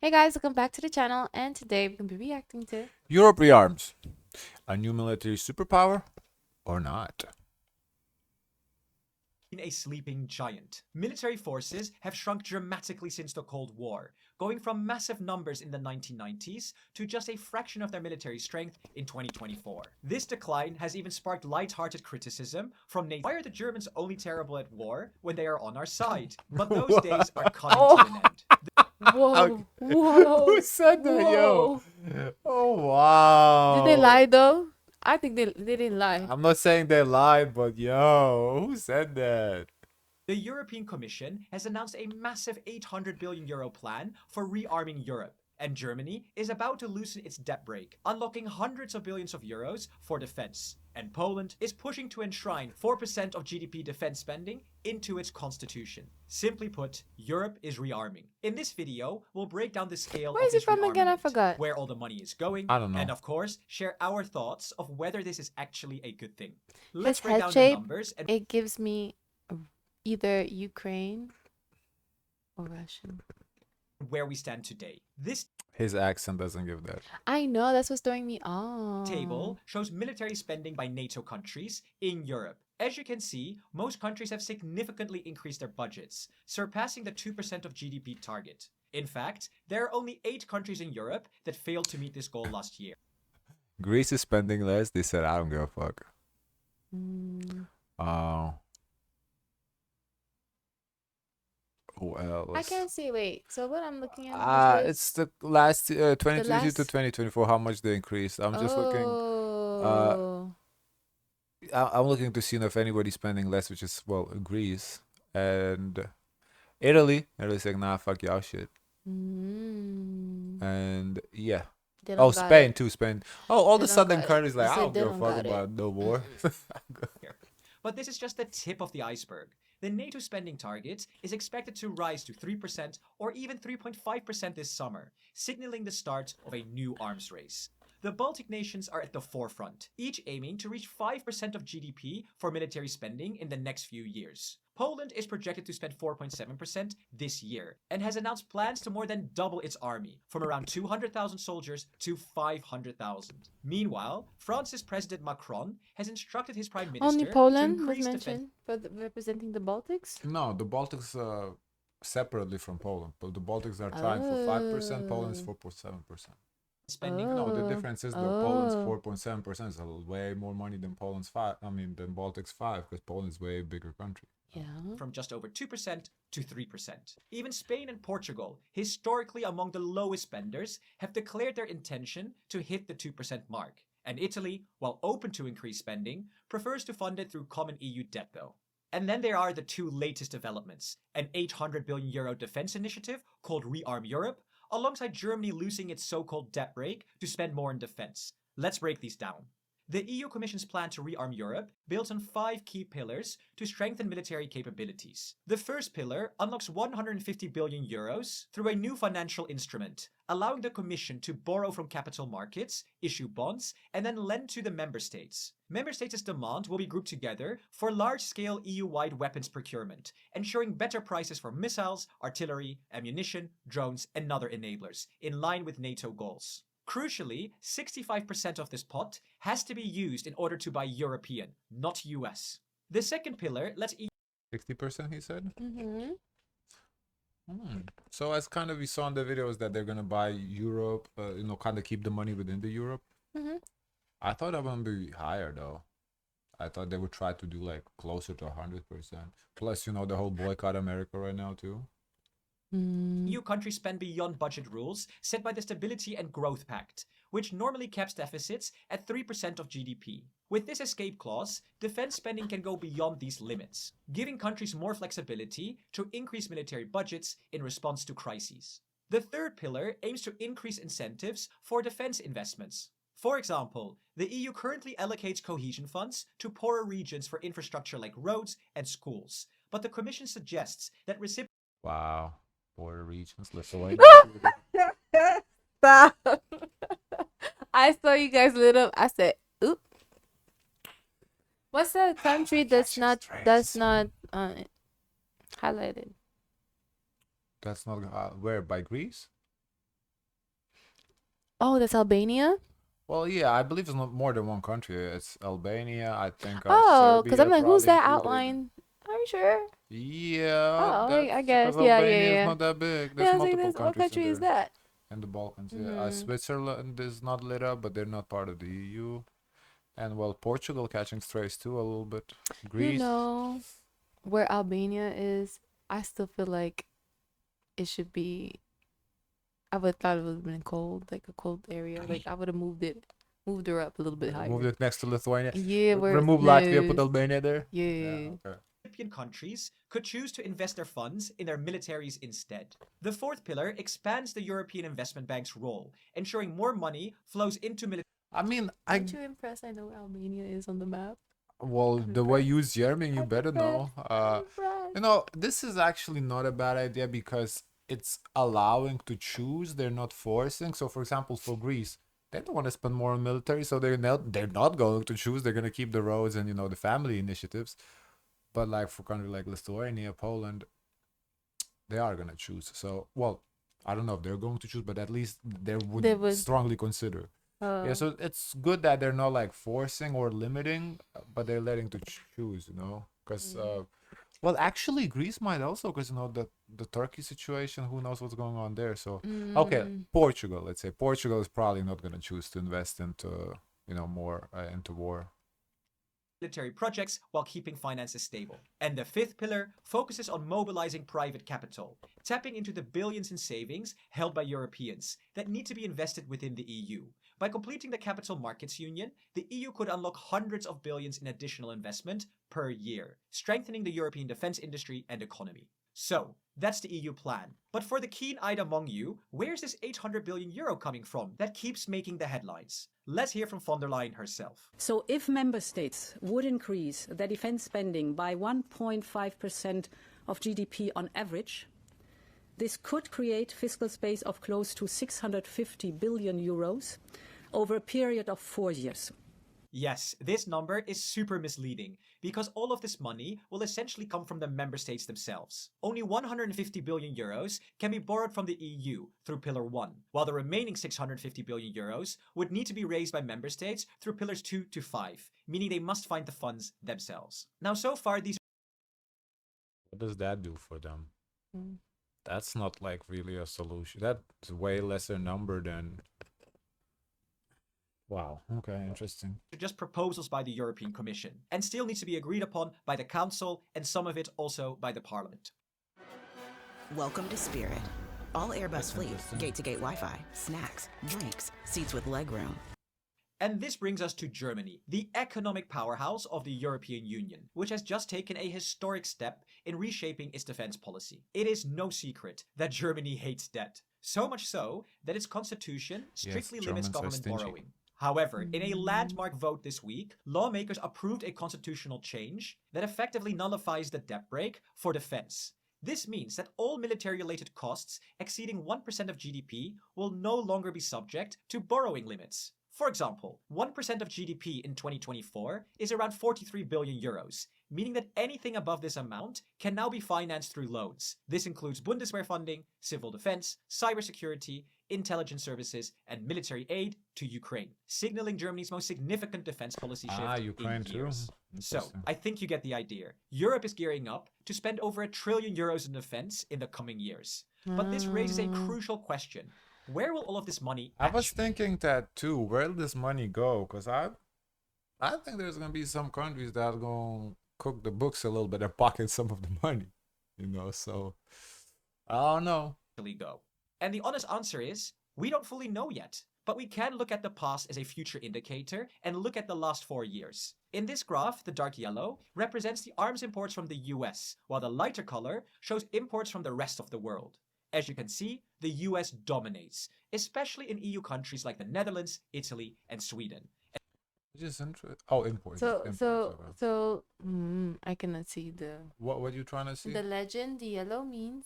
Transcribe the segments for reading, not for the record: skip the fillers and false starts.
Hey guys, welcome back to the channel, and today we're going to be reacting to Europe Rearms. A new military superpower or not? A sleeping giant. Military forces have shrunk dramatically since the Cold War, going from massive numbers in the 1990s to just a fraction of their military strength in 2024. This decline has even sparked light-hearted criticism from NATO. Why are the Germans only terrible at war when they are on our side? But those days are coming to an end. Whoa, whoa, Who said that, yo? whoa. Oh, wow. Did they lie though? I think they didn't lie. I'm not saying they lied, but yo, who said that? The European Commission has announced a massive €800 billion plan for rearming Europe, and Germany is about to loosen its debt brake, unlocking hundreds of billions of euros for defense. And Poland is pushing to enshrine 4% of GDP defense spending into its constitution. Simply put, Europe is rearming. In this video, we'll break down the scale Where of is it this from again? I rearmament, forgot. where all the money is going, I don't know. and of course, share our thoughts of whether this is actually a good thing. His Let's break head down the shape, numbers and it gives me either Ukraine or Russian. where we stand today. This His accent doesn't give that. I know, that's what's throwing me off. table shows military spending by NATO countries in Europe. As you can see, most countries have significantly increased their budgets, surpassing the 2% of GDP target. In fact, there are only 8 countries in Europe that failed to meet this goal last year. Greece is spending less. They said, I don't give a fuck. Who else? I can't see. Wait, so what I'm looking at? It's the last 2022 to last- 2024. How much they increased? I'm just looking. Oh. I'm looking to see if anybody's spending less, which is, well, Greece and Italy. Italy's like, nah, fuck y'all shit. And yeah. They Oh, don't got Spain it. too. Spain. Oh, all They the don't southern got it. countries like, They I said don't they give a don't fuck got it. about no war. But this is just the tip of the iceberg. The NATO spending target is expected to rise to 3% or even 3.5% this summer, signaling the start of a new arms race. The Baltic nations are at the forefront, each aiming to reach 5% of GDP for military spending in the next few years. Poland is projected to spend 4.7% this year and has announced plans to more than double its army, from around 200,000 soldiers to 500,000. Meanwhile, France's President Macron has instructed his prime minister Only to Poland was increase mentioned for representing the Baltics? No, the Baltics separately from Poland, but the Baltics are trying for 5%. Poland is 4.7%. spending. No, the Oh. difference is though Poland's 4.7% is way more money than Poland's 5. I mean, than Baltics 5, because Poland's way bigger country. Yeah. From just over 2% to 3%. Even Spain and Portugal, historically among the lowest spenders, have declared their intention to hit the 2% mark. And Italy, while open to increased spending, prefers to fund it through common EU debt though. And then there are the two latest developments, an €800 billion defense initiative called Rearm Europe, alongside Germany losing its so-called debt brake to spend more in defense. Let's break these down. The EU Commission's plan to rearm Europe builds on 5 key pillars to strengthen military capabilities. The first pillar unlocks €150 billion through a new financial instrument, allowing the Commission to borrow from capital markets, issue bonds, and then lend to the member states. Member states' demand will be grouped together for large-scale EU-wide weapons procurement, ensuring better prices for missiles, artillery, ammunition, drones, and other enablers, in line with NATO goals. Crucially, 65% of this pot has to be used in order to buy European, not US. The second pillar lets 60%, he said? Mm-hmm. So as kind of we saw in the videos that they're gonna buy Europe, kind of keep the money within the Europe. Mm-hmm. I thought that would be higher though. I thought they would try to do like closer to 100%. Plus, the whole boycott America right now too. EU countries spend beyond budget rules set by the Stability and Growth Pact, which normally caps deficits at 3% of GDP. With this escape clause, defense spending can go beyond these limits, giving countries more flexibility to increase military budgets in response to crises. The third pillar aims to increase incentives for defense investments. For example, the EU currently allocates cohesion funds to poorer regions for infrastructure like roads and schools, but the Commission suggests that recipients Wow. Border regions, Lithuania. Stop. I saw you guys lit up. I said, oop. What's the country that's not highlighted? That's not where, by Greece? Oh, that's Albania. Well, yeah, I believe it's not more than one country. It's Albania, I think Oh, because I'm Serbia like, who's probably that included. outline? Are you sure? Yeah, Oh, I that's guess. because Yeah, yeah, Albania is yeah. not that big. Yeah, There's I was like, multiple this. What countries in country is there. that? In the Balkans, yeah. Mm-hmm. Switzerland is not lit up, but they're not part of the EU. And well, Portugal catching strays too a little bit. You Greece. know where Albania is? I still feel like it should be. I would thought it would have been cold, like a cold area. Like I would have moved her up a little bit Moved higher. it next to Lithuania. Yeah, where Remove Latvia, put no, Albania there. yeah. Okay. European countries could choose to invest their funds in their militaries instead. The fourth pillar expands the European Investment Bank's role, ensuring more money flows into military. I mean, Aren't you impressed? I know where Albania is on the map. well, I'm the way impressed. you use German, you I'm better know. impressed. I'm impressed. You know, this is actually not a bad idea because it's allowing to choose. They're not forcing. So, for example, for Greece, they don't want to spend more on military, so they're not going to choose. They're gonna keep the roads and the family initiatives. But like for countries like Lithuania, Poland, they are gonna choose. So, well, I don't know if they're going to choose, but at least they They would would. strongly consider. Yeah, so it's good that they're not like forcing or limiting, but they're letting to choose, because well, actually, Greece might also, because the Turkey situation, who knows what's going on there. So okay, Portugal, let's say Portugal is probably not gonna choose to invest into more into war. Military projects while keeping finances stable. And the fifth pillar focuses on mobilizing private capital, tapping into the billions in savings held by Europeans that need to be invested within the EU. By completing the Capital Markets Union, the EU could unlock hundreds of billions in additional investment per year, strengthening the European defense industry and economy. So, that's the EU plan. But for the keen-eyed among you, where's this 800 billion euro coming from that keeps making the headlines? Let's hear from von der Leyen herself. So if member states would increase their defense spending by 1.5% of GDP on average, this could create fiscal space of close to 650 billion euros over a period of 4 years. Yes, this number is super misleading because all of this money will essentially come from the member states themselves. Only 150 billion euros can be borrowed from the EU through Pillar 1, while the remaining 650 billion euros would need to be raised by member states through Pillars 2 to 5, meaning they must find the funds themselves. Now, so far, these What does that do for them? Mm. That's not like really a solution. That's way lesser number than. Wow. Okay, interesting. are just proposals by the European Commission and still needs to be agreed upon by the Council and some of it also by the Parliament. Welcome to Spirit. All Airbus fleet, gate-to-gate Wi-Fi, snacks, drinks, seats with legroom. And this brings us to Germany, the economic powerhouse of the European Union, which has just taken a historic step in reshaping its defense policy. It is no secret that Germany hates debt, so much so that its constitution strictly limits Germans are government stingy. borrowing. However, in a landmark vote this week, lawmakers approved a constitutional change that effectively nullifies the debt brake for defense. This means that all military-related costs exceeding 1% of GDP will no longer be subject to borrowing limits. For example, 1% of GDP in 2024 is around 43 billion euros, meaning that anything above this amount can now be financed through loans. This includes Bundeswehr funding, civil defense, cybersecurity, intelligence services, and military aid to Ukraine, signaling Germany's most significant defense policy shift Ukraine in too. years. So, Interesting. I think you get the idea. Europe is gearing up to spend over €1 trillion in defense in the coming years. But this raises a crucial question. Where will all of this money I was actually thinking that too. Where will this money go? Because I think there's gonna be some countries that are gonna cook the books a little bit and pocket some of the money. So I don't know. go? And the honest answer is, we don't fully know yet. But we can look at the past as a future indicator and look at the last 4 years. In this graph, the dark yellow represents the arms imports from the US, while the lighter color shows imports from the rest of the world. As you can see, the US dominates, especially in EU countries like the Netherlands, Italy, and Sweden. Just interesting. Oh, imports. So imports, so okay. so I cannot see the What you trying to see? legend. The yellow means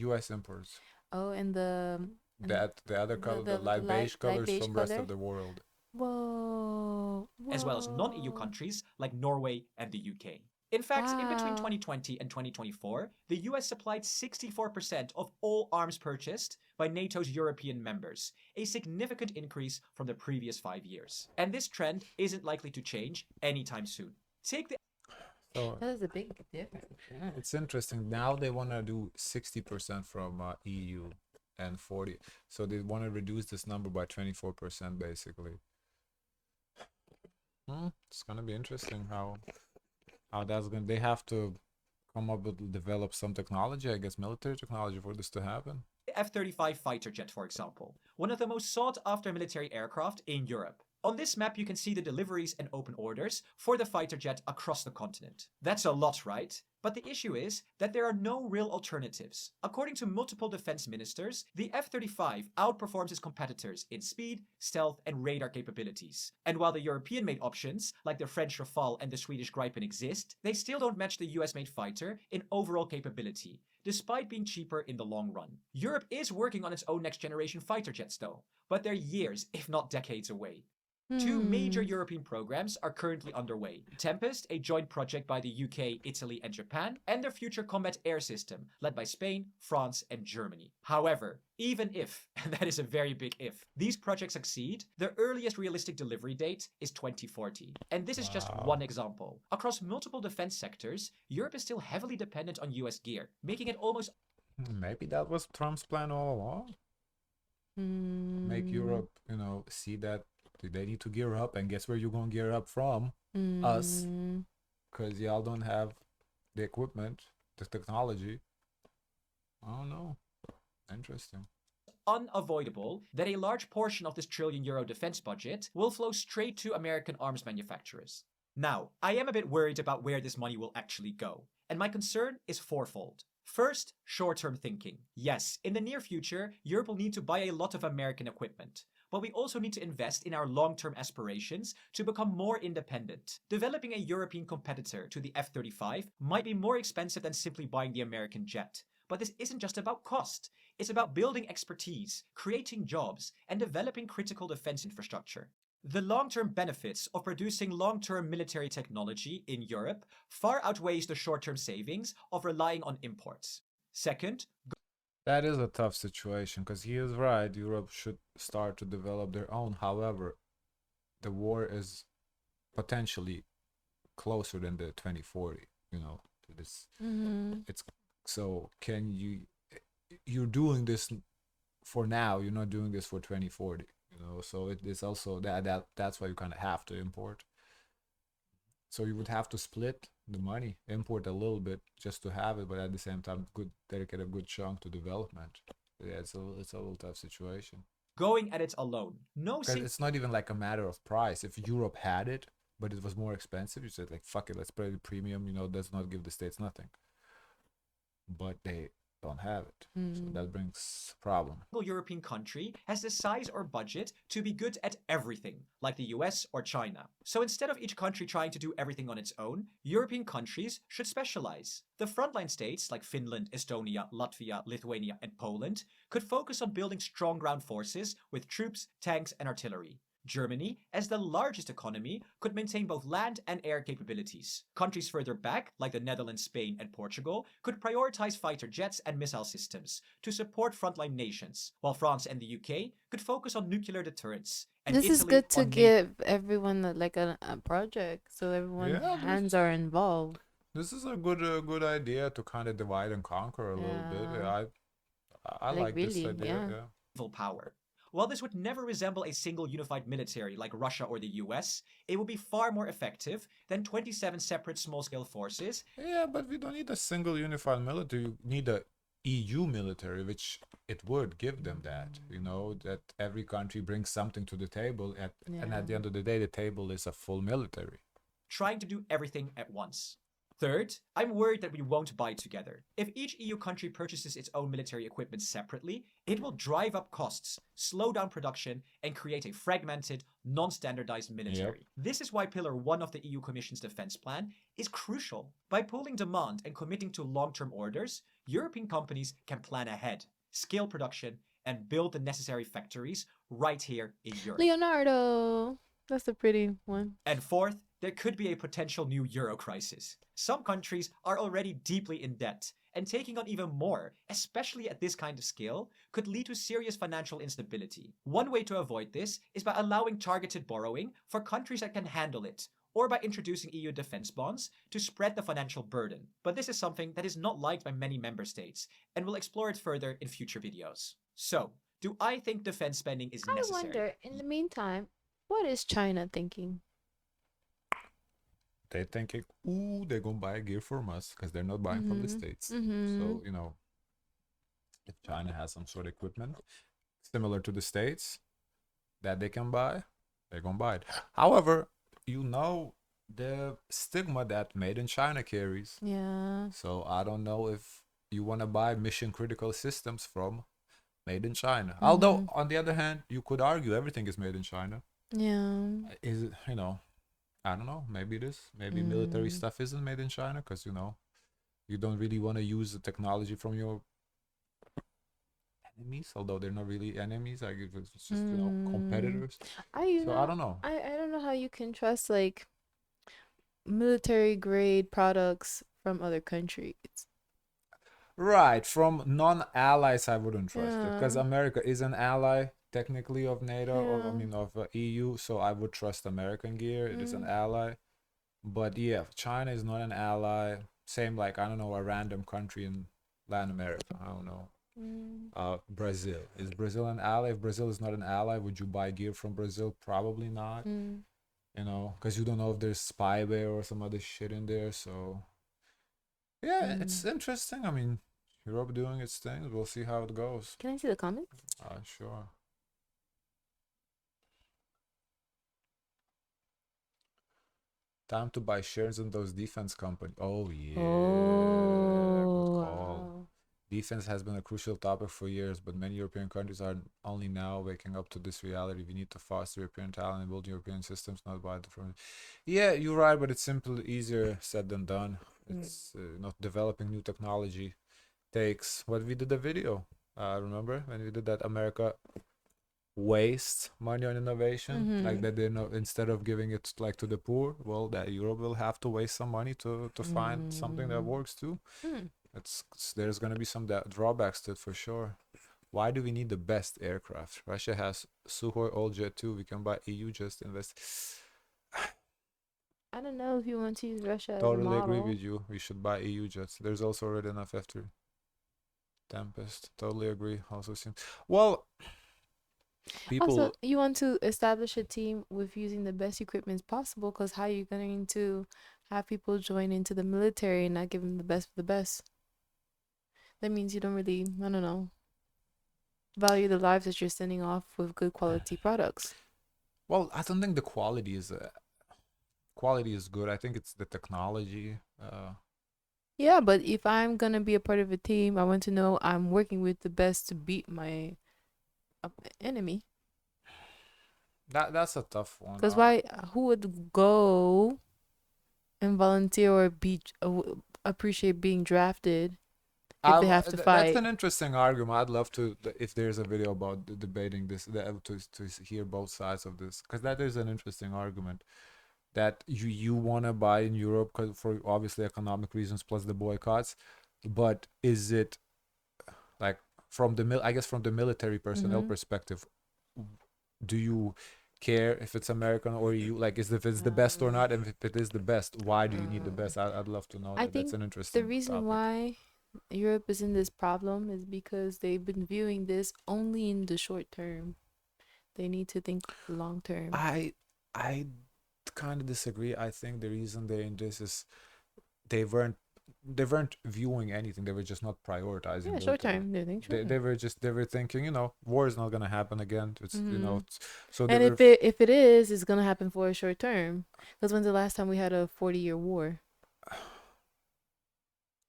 U.S. imports. and the The other color, the the light beige colors beige from rest color? of the world. whoa, As well as non-EU whoa. countries like Norway and the UK. In fact, in between Wow. 2020 and 2024, the US supplied 64% of all arms purchased by NATO's European members, a significant increase from the previous 5 years. And this trend isn't likely to change anytime soon. Take the So That is a big difference. Yeah. it's interesting. Now they want to do 60% from EU and 40. So they want to reduce this number by 24% basically. It's gonna be interesting how that's gonna. They have to come up with develop some technology, I guess, military technology for this to happen. F-35 fighter jet, for example, one of the most sought-after military aircraft in Europe. On this map, you can see the deliveries and open orders for the fighter jet across the continent. That's a lot, right? But the issue is that there are no real alternatives. According to multiple defense ministers, the F-35 outperforms its competitors in speed, stealth, and radar capabilities. And while the European-made options, like the French Rafale and the Swedish Gripen exist, they still don't match the US-made fighter in overall capability, despite being cheaper in the long run. Europe is working on its own next-generation fighter jets, though, but they're years, if not decades away. Two major European programs are currently underway. Tempest, a joint project by the UK, Italy, and Japan, and their future combat air system, led by Spain, France, and Germany. However, even if, and that is a very big if, these projects succeed, the earliest realistic delivery date is 2040. And this is just one example. Across multiple defense sectors, Europe is still heavily dependent on US gear, making it almost Maybe that was Trump's plan all along. Make Europe, see that they need to gear up, and guess where you're gonna gear up from? Us, because y'all don't have the equipment, the technology. I don't know. Interesting. unavoidable that a large portion of this trillion-euro defense budget will flow straight to American arms manufacturers. Now, I am a bit worried about where this money will actually go, and my concern is fourfold. First, short-term thinking. Yes, in the near future, Europe will need to buy a lot of American equipment, but we also need to invest in our long-term aspirations to become more independent. Developing a European competitor to the F-35 might be more expensive than simply buying the American jet. But this isn't just about cost. It's about building expertise, creating jobs, and developing critical defense infrastructure. The long-term benefits of producing long-term military technology in Europe far outweighs the short-term savings of relying on imports. Second, That is a tough situation because he is right. Europe should start to develop their own. However, the war is potentially closer than the 2040. To this. It's so can you're doing this for now. You're not doing this for 2040. So it is also that's why you kind of have to import. So you would have to split the money, import a little bit just to have it, but at the same time, dedicate a good chunk to development. Yeah, it's a little tough situation. going at it alone. No Because single it's not even like a matter of price. If Europe had it, but it was more expensive, you said like, fuck it, let's pay the premium. Does not give the States nothing. But they don't have it, so that brings a problem. European country has the size or budget to be good at everything, like the US or China. So instead of each country trying to do everything on its own, European countries should specialize. The frontline states like Finland, Estonia, Latvia, Lithuania, and Poland could focus on building strong ground forces with troops, tanks, and artillery. Germany, as the largest economy, could maintain both land and air capabilities. Countries further back, like the Netherlands, Spain, and Portugal, could prioritize fighter jets and missile systems to support frontline nations, while France and the UK could focus on nuclear deterrence. And This is Italy good to on give everyone a project, so everyone's Yeah, hands are involved. This is a good idea to kind of divide and conquer a little bit. Yeah. I like this really, idea. yeah. naval power. While this would never resemble a single unified military like Russia or the US, it would be far more effective than 27 separate small-scale forces. Yeah, but we don't need a single unified military. You need a EU military, which it would give them that. That every country brings something to the table, and at the end of the day, the table is a full military. Trying to do everything at once. Third, I'm worried that we won't buy together. If each EU country purchases its own military equipment separately, it will drive up costs, slow down production, and create a fragmented, non-standardized military. This is why Pillar 1 of the EU Commission's defense plan is crucial. By pooling demand and committing to long-term orders, European companies can plan ahead, scale production, and build the necessary factories right here in Europe. Leonardo. That's a pretty one. And fourth, there could be a potential new euro crisis. Some countries are already deeply in debt, and taking on even more, especially at this kind of scale, could lead to serious financial instability. One way to avoid this is by allowing targeted borrowing for countries that can handle it, or by introducing EU defense bonds to spread the financial burden. But this is something that is not liked by many member states, and we'll explore it further in future videos. So, do I think defense spending is I necessary? wonder, in the meantime, what is China thinking? They're thinking, ooh, they're gonna buy gear from us because they're not buying from the States. So, you know, if China has some sort of equipment similar to the States that they can buy, they're gonna buy it. However, you know the stigma that made in China carries. Yeah. So I don't know if you want to buy mission critical systems from made in China. Although on the other hand, you could argue everything is made in China. Yeah. Is it, you know, I don't know, maybe it is. Maybe military stuff isn't made in China because, you know, you don't really want to use the technology from your enemies, although they're not really enemies. Like it's just, you know, competitors. I So I don't know. I don't know how you can trust like military grade products from other countries. Right, from non-allies, I wouldn't trust it because Yeah. America is an ally technically of NATO, or I Yeah. mean of EU, so I would trust American gear. It is an Mm. ally, but yeah, China is not an ally. Same like I don't know, a random country in Latin America. I don't know. Brazil, is Brazil an ally? If Brazil is not an ally, would you buy gear from Brazil? Probably not. You know, because you don't know if there's spyware or some other shit in there. So yeah, it's interesting. I mean, Europe doing its thing. We'll see how it goes. Can I see the comments? Sure. Time to buy shares in those defense companies. Oh yeah, good Oh, call. wow. Defense has been a crucial topic for years, but many European countries are only now waking up to this reality. We need to foster European talent and build European systems, not buy the front. Yeah, you're right, but it's simply easier said than done. It's not developing new technology takes what we did a video. Remember when we did that America waste money on innovation, like that they know instead of giving it like to the poor, well, that Europe will have to waste some money to find something that works too. There's gonna be some drawbacks to it for sure. Why do we need the best aircraft? Russia has Sukhoi old jet too. We can buy EU just invest. I don't know if you want to use Russia as a Totally agree model. with you. We should buy EU jets. There's also already enough after Tempest. Totally agree. Also seems well. People Also, you want to establish a team with using the best equipment possible, because how are you going to have people join into the military and not give them the best of the best? That means you don't really, I don't know, value the lives that you're sending off with good quality products. Well, I don't think the quality is good. I think it's the technology. Yeah, but if I'm gonna be a part of a team, I want to know I'm working with the best to beat my enemy. That's a tough one. Because why? Who would go and volunteer or be appreciate being drafted if they have to That's fight? an interesting argument. I'd love to if there's a video about debating this, to hear both sides of this, because that is an interesting argument. That you want to buy in Europe for obviously economic reasons plus the boycotts, but is it like from the I guess from the military personnel perspective, do you care if it's American or EU? Like, if it's the best or not, and if it is the best, why do you need the best? I'd love to know I that. That's think an interesting the reason topic. why Europe is in this problem is because they've been viewing this only in the short term. They need to think long term. I kind of disagree. I think the reason they're in this is they weren't viewing anything. They were just not prioritizing. Yeah, short military. term. They think short They were thinking, war is not gonna happen again. It's so they And were if it is, it's gonna happen for a short term. Because when's the last time we had a 40-year war?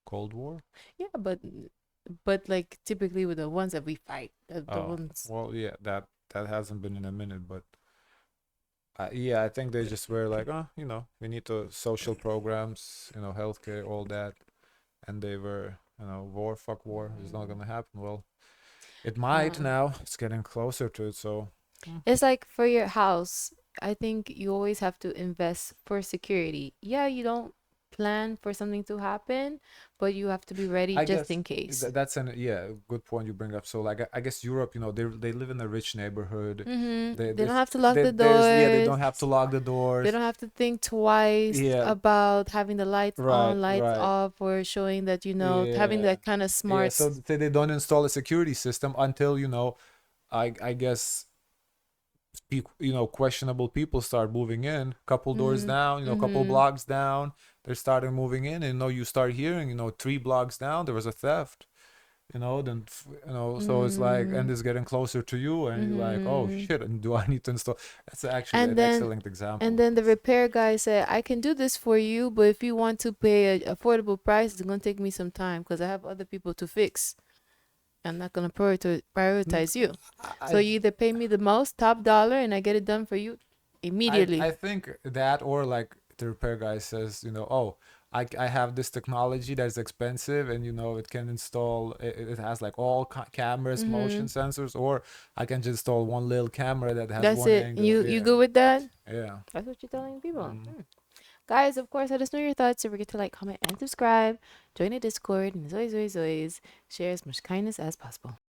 Cold War. Yeah, but like typically with the ones that we fight, the ones. Well, yeah, that hasn't been in a minute, but yeah, I think they just were like, we need to social programs, healthcare, all that, and they were, war, fuck war, it's not gonna happen. Well, it might now. It's getting closer to it, so It's like for your house. I think you always have to invest for security. Yeah, you don't plan for something to happen, but you have to be ready I just guess in case. that's an yeah good point you bring up. So like I guess Europe, they live in a rich neighborhood. They don't have to lock the They doors. don't have to lock the They doors. don't have to think twice Yeah, about having the lights right, on, lights right. off, or showing that, having Yeah, that kind of yeah. smart. So they don't install a security system until I guess questionable people start moving in. Couple doors Mm-hmm. down, couple Mm-hmm. blocks down, they're starting moving in, and you start hearing, 3 blocks down there was a theft. Then so it's like, and it's getting closer to you, and you're like, oh Mm-hmm. shit, and do I need to install? That's actually And an then excellent and example. then the repair guy said, I can do this for you, but if you want to pay an affordable price, it's gonna take me some time because I have other people to fix. I'm not gonna Mm, prioritize you. So I you either pay me the most top dollar and I get it done for you I immediately. think that, or like the repair guy says, oh, I have this technology that's expensive, and it can install it has like all cameras, motion Mm-hmm. sensors, or I can just install one little camera that has That's one it. angle. You Yeah, good with that? yeah. That's what you're telling people. Mm. Guys, of course, let us know your thoughts. Don't forget to like, comment, and subscribe. Join the Discord, and as always, always, always, share as much kindness as possible.